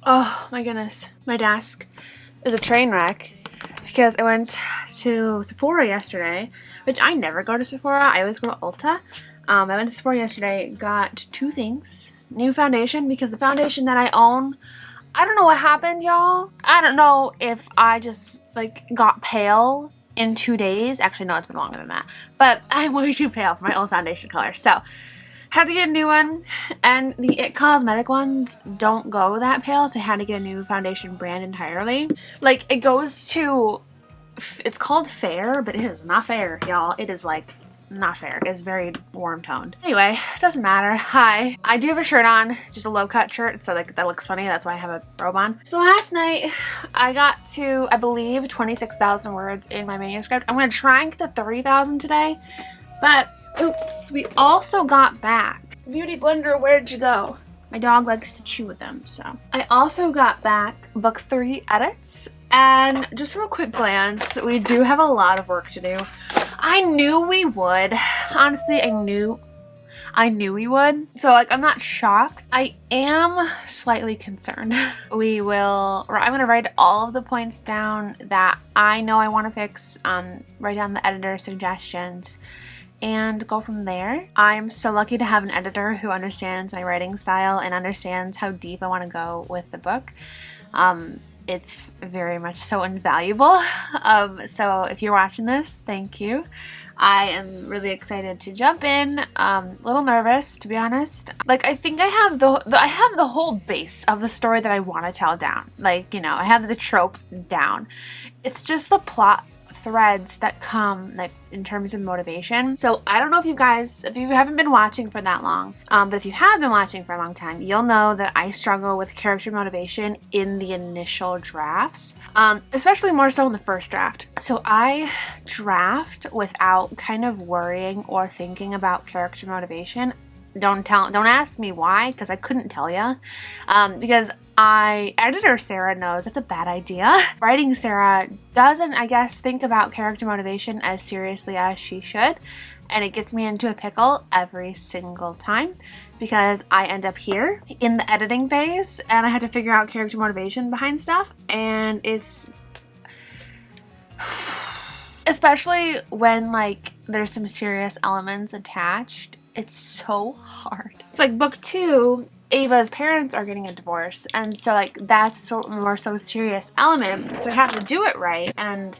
Oh my goodness. My desk is a train wreck because I went to Sephora yesterday, which I never go to Sephora. I always go to Ulta. I went to Sephora yesterday, got two things. New foundation, because the foundation that I own, I don't know what happened, y'all. I don't know if I just got pale in 2 days. Actually, no, it's been longer than that. But I'm way too pale for my old foundation color. So had to get a new one, and the It Cosmetic ones don't go that pale, so I had to get a new foundation brand entirely. It goes to, it's called Fair, but it is not fair, y'all. It is not fair. It's very warm toned. Anyway, it doesn't matter. Hi. I do have a shirt on, just a low cut shirt, so that looks funny. That's why I have a robe on. So last night I got to, I believe, 26,000 words in my manuscript. I'm gonna try and get to 30,000 today, but oops, we also got back. Beauty Blender, where'd you go? My dog likes to chew with them, so. I also got back book 3 edits, and just from a quick glance, we do have a lot of work to do. I knew we would. Honestly, I knew we would. So I'm not shocked. I am slightly concerned. I'm gonna write all of the points down that I know I want to fix, write down the editor suggestions, and go from there. I'm so lucky to have an editor who understands my writing style and understands how deep I want to go with the book. It's very much so invaluable. So if you're watching this, thank you. I am really excited to jump in. A little nervous, to be honest. I think I have I have the whole base of the story that I want to tell down. I have the trope down. It's just the plot threads that come in terms of motivation. So I don't know if you haven't been watching for that long, but if you have been watching for a long time, you'll know that I struggle with character motivation in the initial drafts, especially more so in the first draft. So I draft without kind of worrying or thinking about character motivation. Don't ask me why, because I couldn't tell you, because editor Sarah knows that's a bad idea. Writing Sarah doesn't, I guess, think about character motivation as seriously as she should, and it gets me into a pickle every single time because I end up here in the editing phase and I had to figure out character motivation behind stuff, and it's especially when there's some serious elements attached. It's so hard. It's book 2, Ava's parents are getting a divorce, and so that's more so serious element, so I have to do it right, and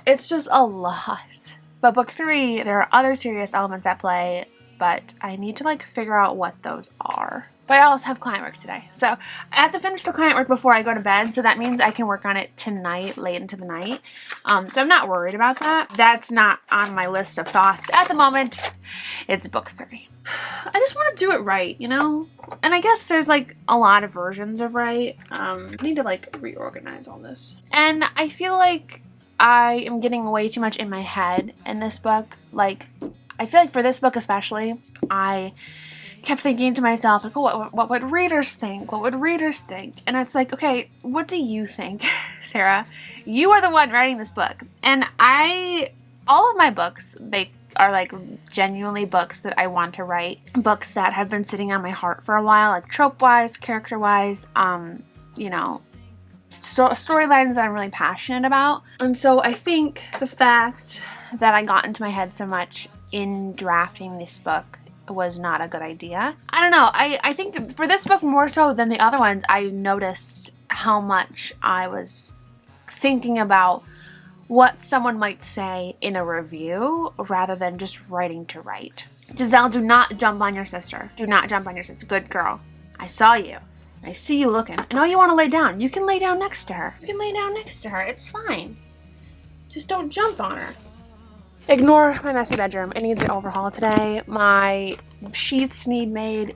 it's just a lot. But book 3, there are other serious elements at play, but I need to figure out what those are. But I also have client work today, so I have to finish the client work before I go to bed, so that means I can work on it tonight, late into the night. So I'm not worried about that. That's not on my list of thoughts at the moment. It's book 3. I just want to do it right, and I guess there's a lot of versions of right. I need to reorganize all this, and I feel like I am getting way too much in my head in this book. I feel like for this book especially, I kept thinking to myself, what would readers think? What would readers think? And it's okay, what do you think, Sarah? You are the one writing this book. And all of my books, they are genuinely books that I want to write. Books that have been sitting on my heart for a while, trope-wise, character-wise, storylines that I'm really passionate about. And so I think the fact that I got into my head so much in drafting this book was not a good idea. I don't know. I think for this book more so than the other ones, I noticed how much I was thinking about what someone might say in a review rather than just writing to write. Giselle, do not jump on your sister. Do not jump on your sister. Good girl. I saw you. I see you looking. I know you want to lay down. You can lay down next to her. You can lay down next to her. It's fine. Just don't jump on her. Ignore my messy bedroom. It needs an overhaul today. My sheets need made.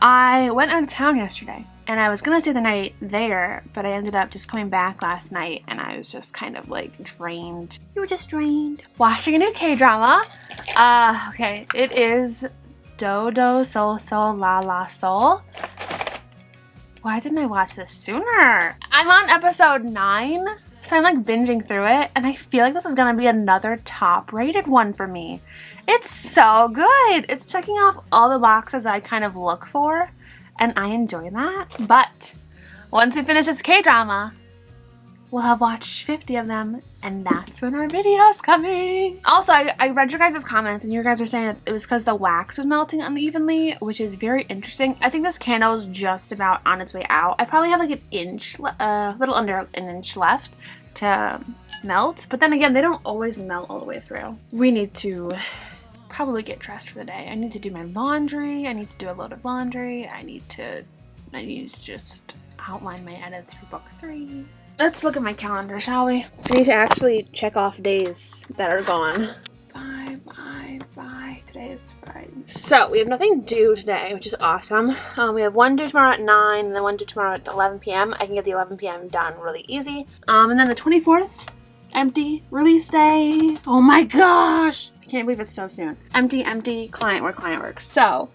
I went out of town yesterday and I was gonna stay the night there, but I ended up just coming back last night and I was just kind of drained. You were just drained. Watching a new K-drama. Okay, it is Do Do Sol Sol La La Sol. Why didn't I watch this sooner? I'm on episode 9. So I'm binging through it, and I feel like this is gonna be another top rated one for me. It's so good. It's checking off all the boxes that I kind of look for, and I enjoy that. But once we finish this K-drama, we'll have watched 50 of them, and that's when our video's coming. Also, I read your guys' comments, and you guys were saying that it was because the wax was melting unevenly, which is very interesting. I think this candle is just about on its way out. I probably have like an inch, a little under an inch left to melt, but then again, they don't always melt all the way through. We need to probably get dressed for the day. I need to do my laundry. I need to do a load of laundry. I need to just outline my edits for book 3. Let's look at my calendar, shall we? I need to actually check off days that are gone. Bye. Today is Friday. So, we have nothing due today, which is awesome. We have one due tomorrow at 9, and then one due tomorrow at 11 p.m. I can get the 11 p.m. done really easy. And then the 24th, empty, release day. Oh my gosh! I can't believe it's so soon. Empty, client work. So,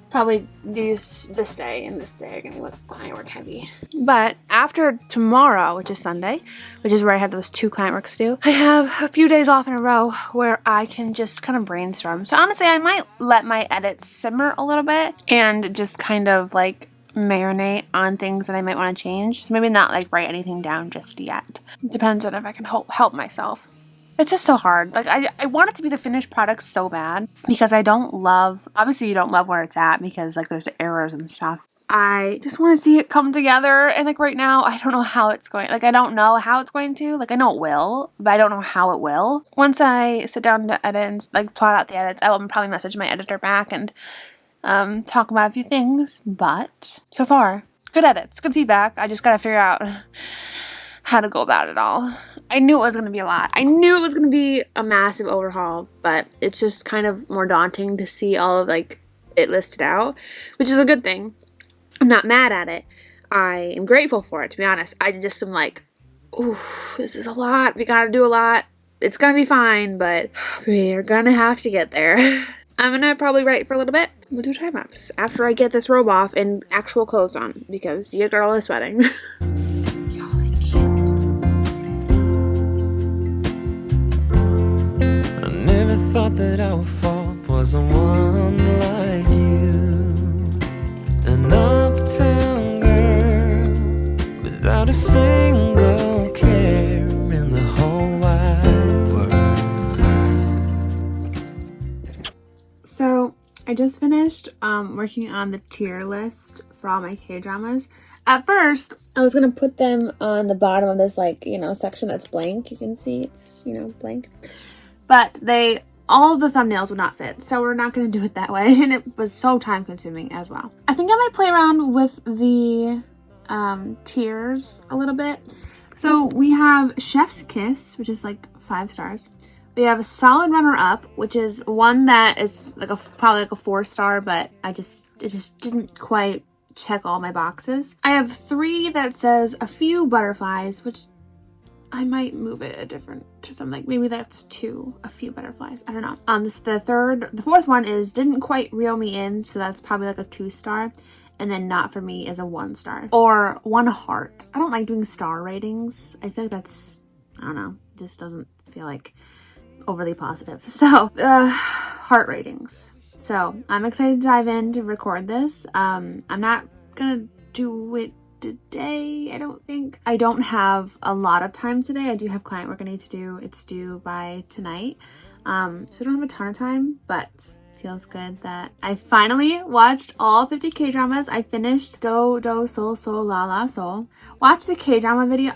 probably this day and this day are gonna be with client work heavy. But after tomorrow, which is Sunday, which is where I have those 2 client works due, I have a few days off in a row where I can just kind of brainstorm. So honestly, I might let my edits simmer a little bit and just kind of like marinate on things that I might want to change. So maybe not like write anything down just yet. It depends on if I can help myself. It's just so hard. Like, I want it to be the finished product so bad because I don't love, obviously you don't love where it's at because like there's errors and stuff. I just want to see it come together, and like right now I don't know how it's going. Like I don't know how it's going to. Like I know it will, but I don't know how it will. Once I sit down to edit and like plot out the edits, I will probably message my editor back and talk about a few things. But so far, good edits, good feedback. I just gotta figure out how to go about it all. I knew it was going to be a lot. I knew it was going to be a massive overhaul, but it's just kind of more daunting to see all of like it listed out, which is a good thing. I'm not mad at it. I am grateful for it, to be honest. I just am like, ooh, this is a lot. We gotta do a lot. It's gonna be fine, but we are gonna have to get there. I'm gonna probably write for a little bit. We'll do time lapse after I get this robe off and actual clothes on because your girl is sweating. Thought that our fault was someone like you, an uptown girl without a single care in the whole wide world. So I just finished working on the tier list for all my K-dramas. At first, I was gonna put them on the bottom of this section that's blank. You can see it's blank, but all of the thumbnails would not fit, so we're not going to do it that way, and it was so time consuming as well. I think I might play around with the tiers a little bit. So we have Chef's Kiss, which is like 5 stars. We have a solid runner-up, which is one that is like probably like a 4-star, but it just didn't quite check all my boxes. I have 3 that says a few butterflies, which I might move it to something like maybe that's 2, a few butterflies. I don't know. The 4th one is didn't quite reel me in, so that's probably like a 2-star. And then not for me is a 1-star or 1 heart. I don't like doing star ratings. I feel like that's, I don't know, just doesn't feel like overly positive. So heart ratings. So I'm excited to dive in to record this. I'm not gonna do it today, I don't think. I don't have a lot of time today. I do have client work I need to do. It's due by tonight. So I don't have a ton of time, but feels good that I finally watched all 50 K-dramas. I finished Do Do Sol Sol La La Sol. Watch the K-drama video.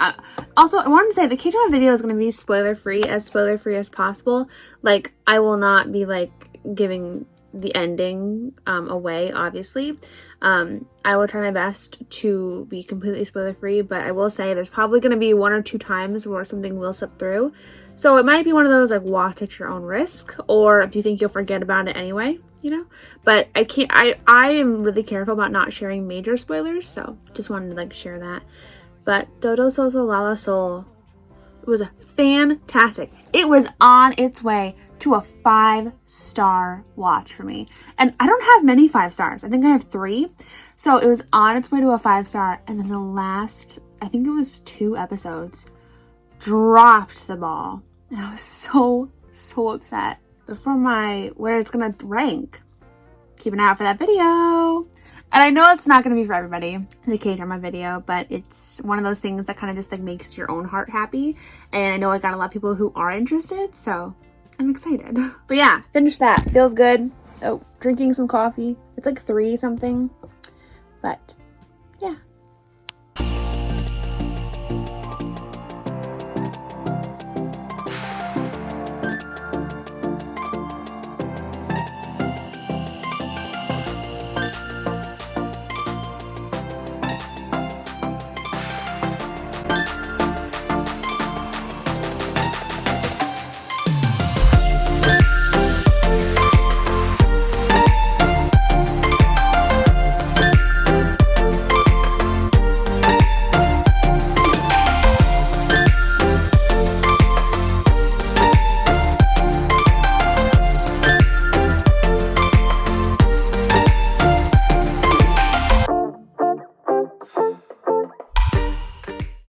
Also, I wanted to say the K-drama video is going to be spoiler free as possible. Like, I will not be like giving the ending away, obviously. I will try my best to be completely spoiler free, but I will say there's probably going to be 1 or 2 times where something will slip through. So it might be one of those like watch at your own risk, or if you think you'll forget about it anyway, But I am really careful about not sharing major spoilers, so just wanted to like share that. But Do Do Sol Sol La La Sol was fantastic. It was on its way to a 5-star watch for me. And I don't have many 5 stars. I think I have 3. So it was on its way to a 5-star. And then the last, I think it was 2 episodes, dropped the ball. And I was so upset. But for where it's gonna rank, keep an eye out for that video. And I know it's not going to be for everybody, the K-drama video, but it's one of those things that kind of just like makes your own heart happy. And I know I got a lot of people who are interested, so I'm excited. But yeah, finished that. Feels good. Oh, drinking some coffee. It's like 3 something. But yeah.